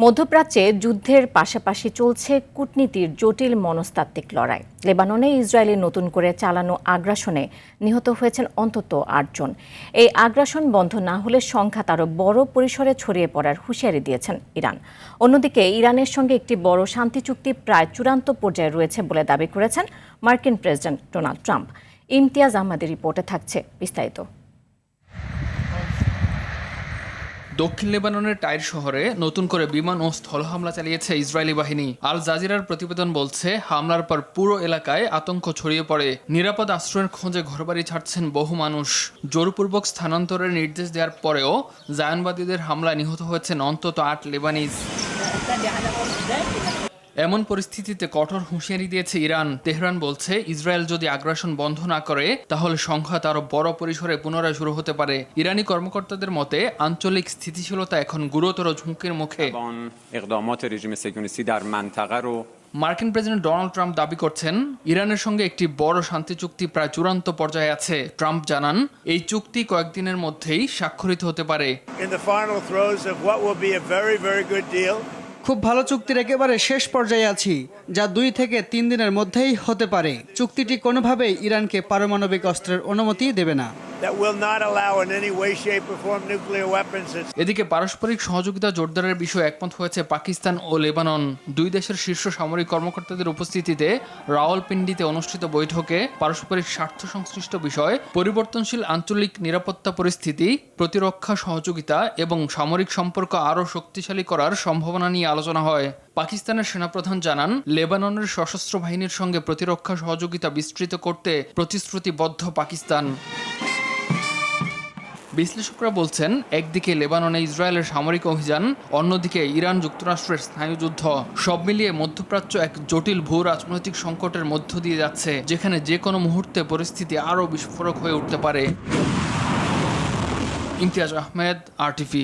মধ্যপ্রাচ্যে যুদ্ধের পাশাপাশি চলছে কূটনীতির জটিল মনস্তাত্ত্বিক লড়াই। লেবাননে ইসরায়েলি নতুন করে চালানো আগ্রাসনে নিহত হয়েছেন অন্তত ৮ জন। এই আগ্রাসন বন্ধ না হলে সংঘাত আরও বড় পরিসরে ছড়িয়ে পড়ার হুঁশিয়ারি দিয়েছেন ইরান। অন্যদিকে ইরানের সঙ্গে একটি বড় শান্তি চুক্তি প্রায় চূড়ান্ত পর্যায়ে রয়েছে বলে দাবি করেছেন মার্কিন প্রেসিডেন্ট ডোনাল্ড ট্রাম্প। ইমতিয়াজ আহমেদের রিপোর্টে থাকছে বিস্তারিত। দক্ষিণ লেবাননের টাইর শহরে নতুন করে বিমান ও স্থল হামলা চালিয়েছে ইসরায়েলি বাহিনী। আল জাজিরার প্রতিবেদন বলছে, হামলার পর পুরো এলাকায় আতঙ্ক ছড়িয়ে পড়ে। নিরাপদ আশ্রয়ের খোঁজে ঘরবাড়ি ছাড়ছেন বহু মানুষ। জোরপূর্বক স্থানান্তরের নির্দেশ দেওয়ার পরেও জায়নবাদীদের হামলায় নিহত হয়েছেন অন্তত ৮ লেবানিজ। এমন পরিস্থিতিতে কঠোর হুঁশিয়ারি দিয়েছে ইরান। তেহরান বলছে, ইসরায়েল যদি আগ্রাসন বন্ধ না করে তাহলে সংঘাত আরও বড় পরিসরে পুনরায় শুরু হতে পারে। ইরানি কর্মকর্তাদের মতে, আঞ্চলিক স্থিতিশীলতা এখন গুরুতর ঝুঁকির মুখে। মার্কিন প্রেসিডেন্ট ডোনাল্ড ট্রাম্প দাবি করছেন, ইরানের সঙ্গে একটি বড় শান্তি চুক্তি প্রায় চূড়ান্ত পর্যায়ে আছে। ট্রাম্প জানান, এই চুক্তি কয়েকদিনের মধ্যেই স্বাক্ষরিত হতে পারে। খুব ভালো চুক্তির একেবারে শেষ পর্যায়ে আছি, যা ২ থেকে ৩ দিনের মধ্যেই হতে পারে। চুক্তিটি কোনোভাবেই ইরানকে পারমাণবিক অস্ত্রের অনুমতি দেবে না। এদিকে পারস্পরিক সহযোগিতা জোরদারের বিষয়ে একমত হয়েছে পাকিস্তান ও লেবানন। দুই দেশের শীর্ষ সামরিক কর্মকর্তাদের উপস্থিতিতে রাওয়ালপিন্ডিতে অনুষ্ঠিত বৈঠকে পারস্পরিক স্বার্থ সংশ্লিষ্ট বিষয়, পরিবর্তনশীল আঞ্চলিক নিরাপত্তা পরিস্থিতি, প্রতিরক্ষা সহযোগিতা এবং সামরিক সম্পর্ক আরও শক্তিশালী করার সম্ভাবনা নিয়ে আলোচনা হয়। পাকিস্তানের সেনাপ্রধান জানান, লেবাননের সশস্ত্র বাহিনীর সঙ্গে প্রতিরক্ষা সহযোগিতা বিস্তৃত করতে প্রতিশ্রুতিবদ্ধ পাকিস্তান। বিশ্লেষকরা বলছেন, একদিকে লেবাননে ইসরায়েলের সামরিক অভিযান, অন্যদিকে ইরান যুক্তরাষ্ট্রের স্নায়ুযুদ্ধ। সব মিলিয়ে মধ্যপ্রাচ্য এক জটিল ভূ রাজনৈতিক সংকটের মধ্য দিয়ে যাচ্ছে, যেখানে যে কোনো মুহূর্তে পরিস্থিতি আরও বিস্ফোরক হয়ে উঠতে পারে। ইমতিয়াজ আহমেদ, RTV।